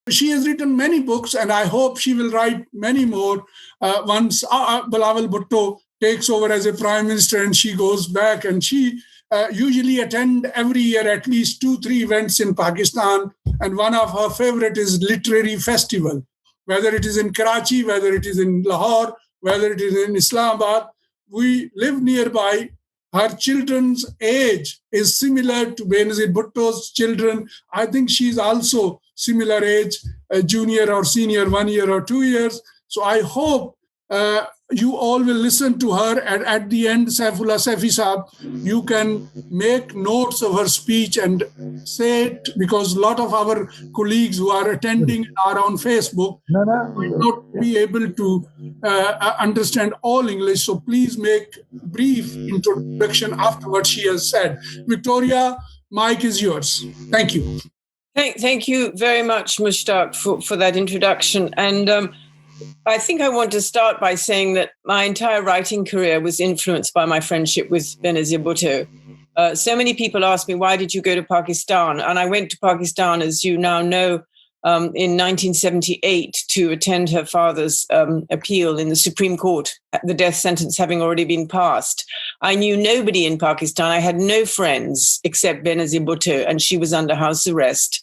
She has written many books, and I hope she will write many more once Bilawal Bhutto takes over as a prime minister and she goes back. And she usually attend every year at least 2-3 events in Pakistan. And one of her favorite is literary festival, whether it is in Karachi, whether it is in Lahore, whether it is in Islamabad. We live nearby. Her children's age is similar to Benazir Bhutto's children. I think she's also similar age, junior or senior, 1 year or 2 years. So I hope you all will listen to her. And at the end, Saifullah Saifi Saab, you can make notes of her speech and say it, because a lot of our colleagues who are attending are on Facebook will not be able to understand all English. So please make brief introduction after what she has said. Victoria, mic is yours. Thank you. Thank you very much, Mushtaq, for that introduction. And I think I want to start by saying that my entire writing career was influenced by my friendship with Benazir Bhutto. So many people ask me, why did you go to Pakistan? And I went to Pakistan, as you now know, in 1978 to attend her father's appeal in the Supreme Court, the death sentence having already been passed. I knew nobody in Pakistan. I had no friends except Benazir Bhutto, and she was under house arrest.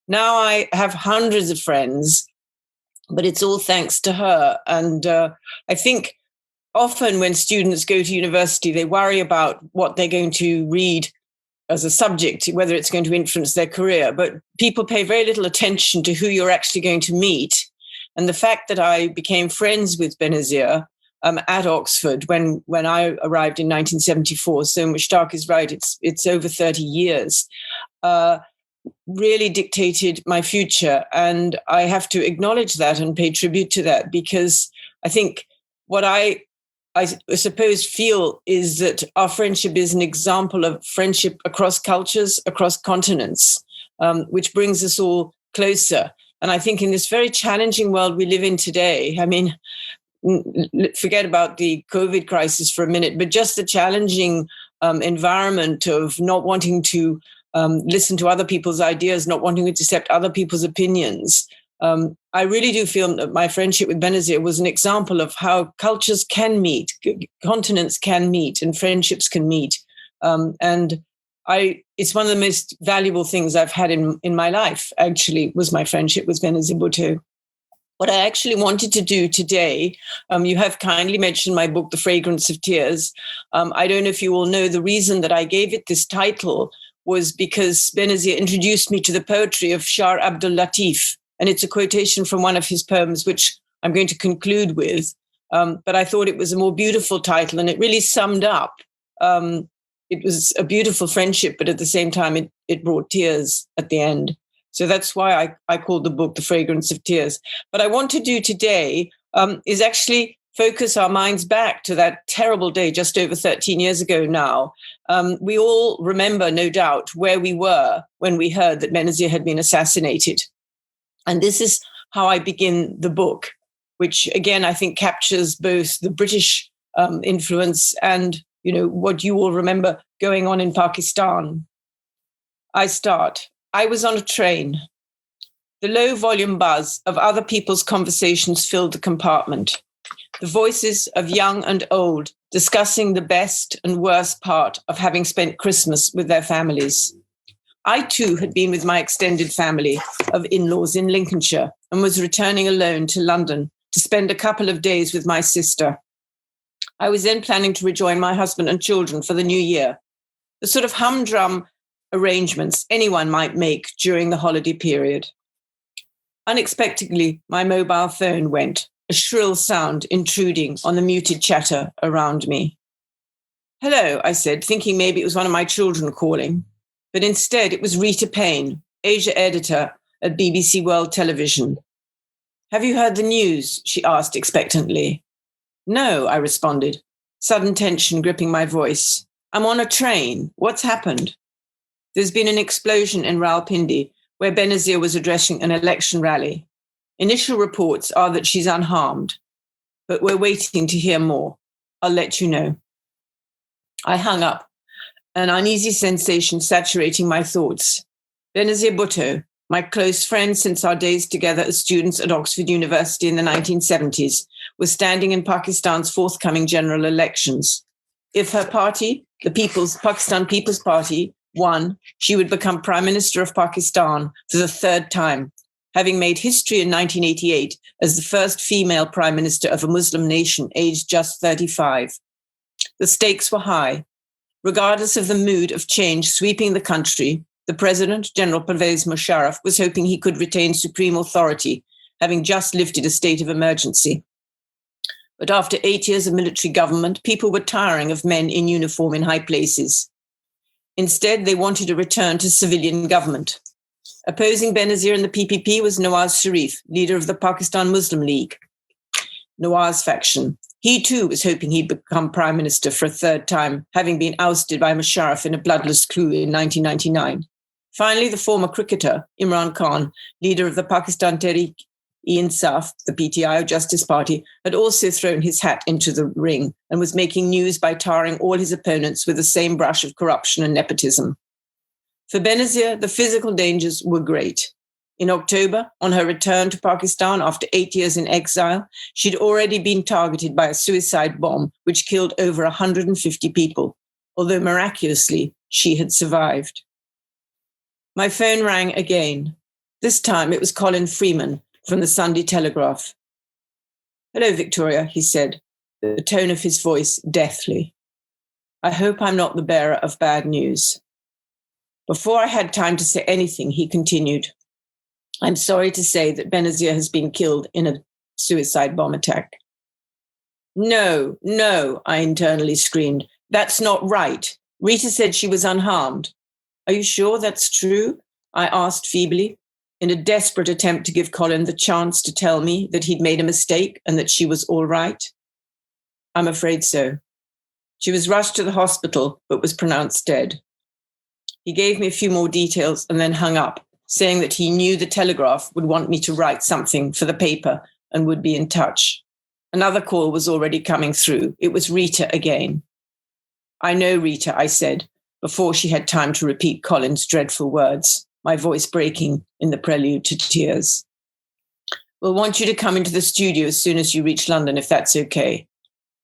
Now I have hundreds of friends, but it's all thanks to her. And I think often when students go to university, they worry about what they're going to read as a subject, whether it's going to influence their career. But people pay very little attention to who you're actually going to meet. And the fact that I became friends with Benazir at Oxford when I arrived in 1974, so Mushtaq is right, it's over 30 years, really dictated my future. And I have to acknowledge that and pay tribute to that, because I think what I suppose feel is that our friendship is an example of friendship across cultures, across continents, which brings us all closer. And I think in this very challenging world we live in today, I mean, forget about the COVID crisis for a minute, but just the challenging environment of not wanting to listen to other people's ideas, not wanting to accept other people's opinions. I really do feel that my friendship with Benazir was an example of how cultures can meet, continents can meet, and friendships can meet. And it's one of the most valuable things I've had in my life, actually, was my friendship with Benazir Bhutto. What I actually wanted to do today, you have kindly mentioned my book, The Fragrance of Tears. I don't know if you all know, the reason that I gave it this title was because Benazir introduced me to the poetry of Shah Abdul Latif. And it's a quotation from one of his poems, which I'm going to conclude with. But I thought it was a more beautiful title, and it really summed up. It was a beautiful friendship, but at the same time, it brought tears at the end. So that's why I called the book The Fragrance of Tears. What I want to do today is actually focus our minds back to that terrible day just over 13 years ago now. We all remember, no doubt, where we were when we heard that Benazir had been assassinated. And this is how I begin the book, which, again, I think captures both the British influence and, what you all remember going on in Pakistan. I start. I was on a train. The low volume buzz of other people's conversations filled the compartment. The voices of young and old discussing the best and worst part of having spent Christmas with their families. I, too, had been with my extended family of in-laws in Lincolnshire and was returning alone to London to spend a couple of days with my sister. I was then planning to rejoin my husband and children for the new year, the sort of humdrum arrangements anyone might make during the holiday period. Unexpectedly, my mobile phone went, a shrill sound intruding on the muted chatter around me. "Hello," I said, thinking maybe it was one of my children calling. But instead, it was Rita Payne, Asia editor at BBC World Television. "Have you heard the news?" she asked expectantly. "No," I responded, sudden tension gripping my voice. "I'm on a train. What's happened?" "There's been an explosion in Rawalpindi, where Benazir was addressing an election rally. Initial reports are that she's unharmed, but we're waiting to hear more. I'll let you know." I hung up, an uneasy sensation saturating my thoughts. Benazir Bhutto, My close friend since our days together as students at Oxford University in the 1970s, was standing in Pakistan's forthcoming general elections. If her party, the Pakistan People's Party, won, she would become Prime Minister of Pakistan for the third time, having made history in 1988 as the first female Prime Minister of a Muslim nation aged just 35. The stakes were high. Regardless of the mood of change sweeping the country, the President, General Pervez Musharraf, was hoping he could retain supreme authority, having just lifted a state of emergency. But after 8 years of military government, people were tiring of men in uniform in high places. Instead, they wanted a return to civilian government. Opposing Benazir and the PPP was Nawaz Sharif, leader of the Pakistan Muslim League, Nawaz faction. He too was hoping he'd become prime minister for a third time, having been ousted by Musharraf in a bloodless coup in 1999. Finally, the former cricketer, Imran Khan, leader of the Pakistan Tehreek-e-Insaf, the PTI or Justice Party, had also thrown his hat into the ring and was making news by tarring all his opponents with the same brush of corruption and nepotism. For Benazir, the physical dangers were great. In October, on her return to Pakistan after 8 years in exile, she'd already been targeted by a suicide bomb which killed over 150 people, although miraculously she had survived. My phone rang again. This time it was Colin Freeman from the Sunday Telegraph. "Hello, Victoria," he said, the tone of his voice deathly. "I hope I'm not the bearer of bad news." Before I had time to say anything, he continued, "I'm sorry to say that Benazir has been killed in a suicide bomb attack." No, I internally screamed. "That's not right. Rita said she was unharmed." "Are you sure that's true?" I asked feebly, in a desperate attempt to give Colin the chance to tell me that he'd made a mistake and that she was all right. "I'm afraid so. She was rushed to the hospital, but was pronounced dead." He gave me a few more details and then hung up, saying that he knew the Telegraph would want me to write something for the paper and would be in touch. Another call was already coming through. It was Rita again. "I know Rita," I said, before she had time to repeat Colin's dreadful words, my voice breaking in the prelude to tears. "We'll want you to come into the studio as soon as you reach London, if that's okay."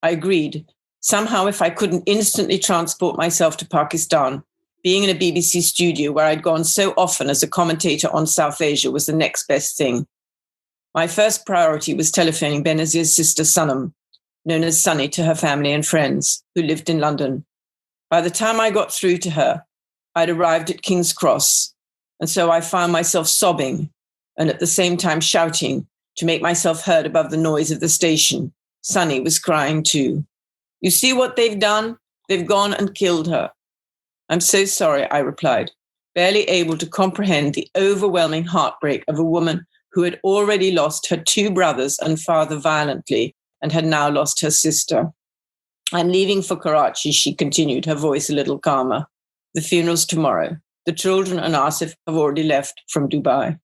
I agreed. Somehow, if I couldn't instantly transport myself to Pakistan, being in a BBC studio where I'd gone so often as a commentator on South Asia was the next best thing. My first priority was telephoning Benazir's sister Sanam, known as Sunny to her family and friends, who lived in London. By the time I got through to her, I'd arrived at King's Cross, and so I found myself sobbing and at the same time shouting to make myself heard above the noise of the station. Sunny was crying too. "You see what they've done? They've gone and killed her." "I'm so sorry," I replied, barely able to comprehend the overwhelming heartbreak of a woman who had already lost her 2 brothers and father violently and had now lost her sister. "I'm leaving for Karachi," she continued, her voice a little calmer. "The funeral's tomorrow. The children and Asif have already left from Dubai."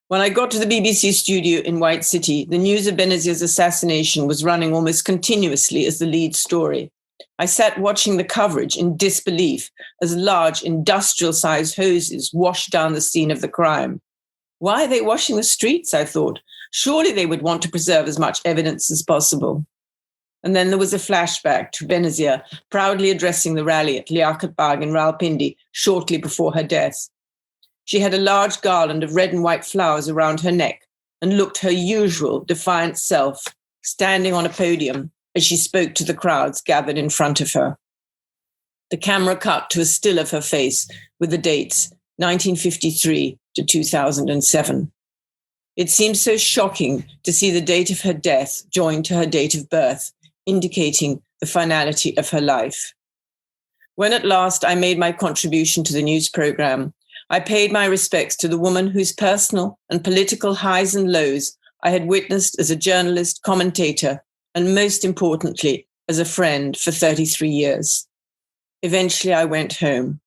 When I got to the BBC studio in White City, the news of Benazir's assassination was running almost continuously as the lead story. I sat watching the coverage in disbelief as large industrial-sized hoses washed down the scene of the crime. Why are they washing the streets, I thought? Surely they would want to preserve as much evidence as possible. And then there was a flashback to Benazir proudly addressing the rally at Liaquat Bagh in Rawalpindi shortly before her death. She had a large garland of red and white flowers around her neck and looked her usual defiant self, standing on a podium as she spoke to the crowds gathered in front of her. The camera cut to a still of her face with the dates 1953 to 2007. It seemed so shocking to see the date of her death joined to her date of birth, indicating the finality of her life. When at last I made my contribution to the news program, I paid my respects to the woman whose personal and political highs and lows I had witnessed as a journalist, commentator, and most importantly, as a friend for 33 years. Eventually, I went home.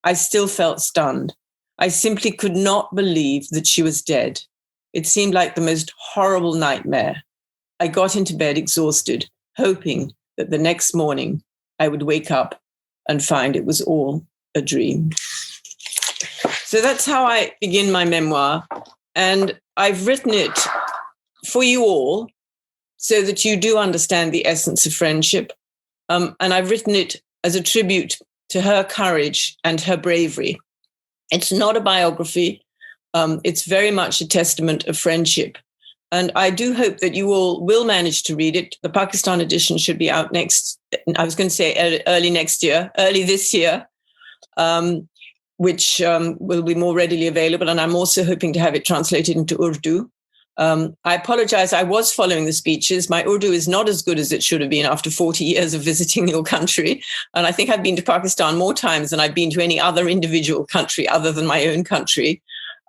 I still felt stunned. I simply could not believe that she was dead. It seemed like the most horrible nightmare. I got into bed exhausted, hoping that the next morning I would wake up and find it was all a dream. So that's how I begin my memoir. And I've written it for you all so that you do understand the essence of friendship. And I've written it as a tribute to her courage and her bravery. It's not a biography. It's very much a testament of friendship. And I do hope that you all will manage to read it. The Pakistan edition should be out early this year, which will be more readily available. And I'm also hoping to have it translated into Urdu. I apologize. I was following the speeches. My Urdu is not as good as it should have been after 40 years of visiting your country. And I think I've been to Pakistan more times than I've been to any other individual country other than my own country.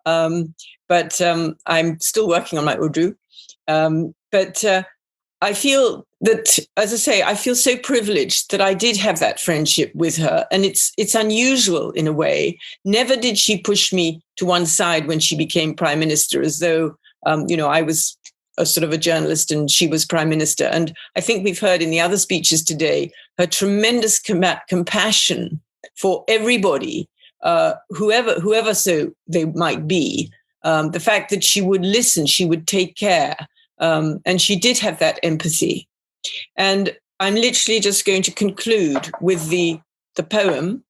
But I'm still working on my Urdu. But I feel that, as I say, I feel so privileged that I did have that friendship with her. And it's unusual in a way. Never did she push me to one side when she became prime minister, as though, I was a sort of a journalist and she was prime minister. And I think we've heard in the other speeches today, her tremendous compassion for everybody, whoever so they might be. The fact that she would listen, she would take care. And she did have that empathy. And I'm literally just going to conclude with the poem,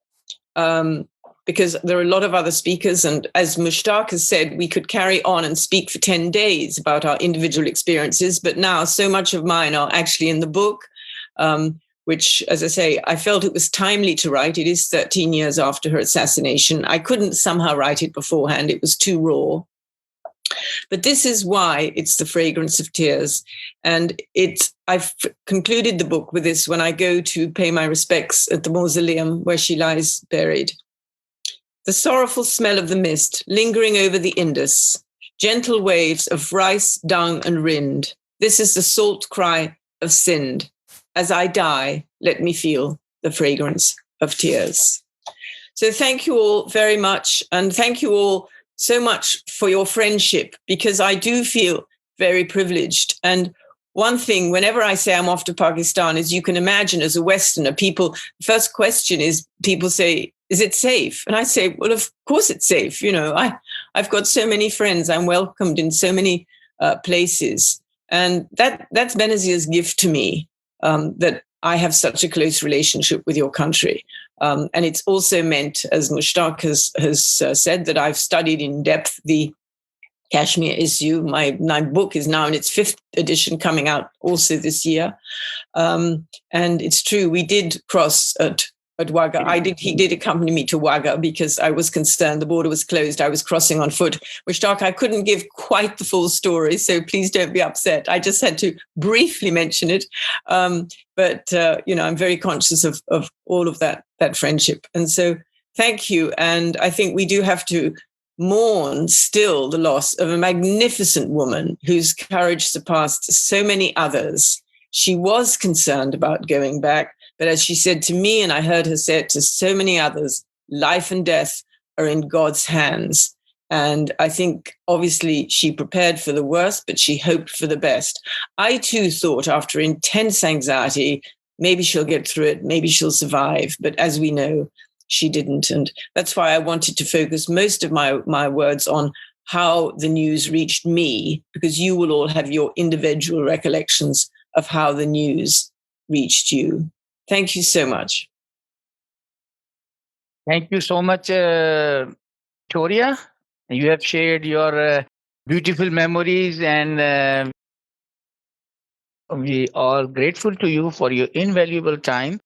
because there are a lot of other speakers. And as Mushtaq has said, we could carry on and speak for 10 days about our individual experiences. But now so much of mine are actually in the book, which, as I say, I felt it was timely to write. It is 13 years after her assassination. I couldn't somehow write it beforehand. It was too raw. But this is why it's the fragrance of tears. And I've concluded the book with this when I go to pay my respects at the mausoleum where she lies buried. The sorrowful smell of the mist lingering over the Indus, gentle waves of rice, dung, and rind. This is the salt cry of Sindh. As I die, let me feel the fragrance of tears. So thank you all very much. And thank you all so much for your friendship, because I do feel very privileged. And one thing, whenever I say I'm off to Pakistan, as you can imagine, as a Westerner, first question is, people say, is it safe? And I say, well, of course it's safe. I've got so many friends. I'm welcomed in so many places. And that's Benazir's gift to me, that I have such a close relationship with your country. And it's also meant, as Mushtaq has said, that I've studied in depth the Kashmir issue. My book is now in its 5th edition, coming out also this year. And it's true, we did cross at Wagah. He did accompany me to Wagah because I was concerned the border was closed. I was crossing on foot. Mushtaq, I couldn't give quite the full story, so please don't be upset. I just had to briefly mention it. But I'm very conscious of all of that friendship. And so thank you. And I think we do have to mourn still the loss of a magnificent woman whose courage surpassed so many others. She was concerned about going back, but as she said to me, and I heard her say it to so many others, life and death are in God's hands. And I think, obviously, she prepared for the worst, but she hoped for the best. I, too, thought after intense anxiety, maybe she'll get through it, maybe she'll survive. But as we know, she didn't. And that's why I wanted to focus most of my words on how the news reached me, because you will all have your individual recollections of how the news reached you. Thank you so much. Thank you so much, Victoria. You have shared your beautiful memories, and we are grateful to you for your invaluable time.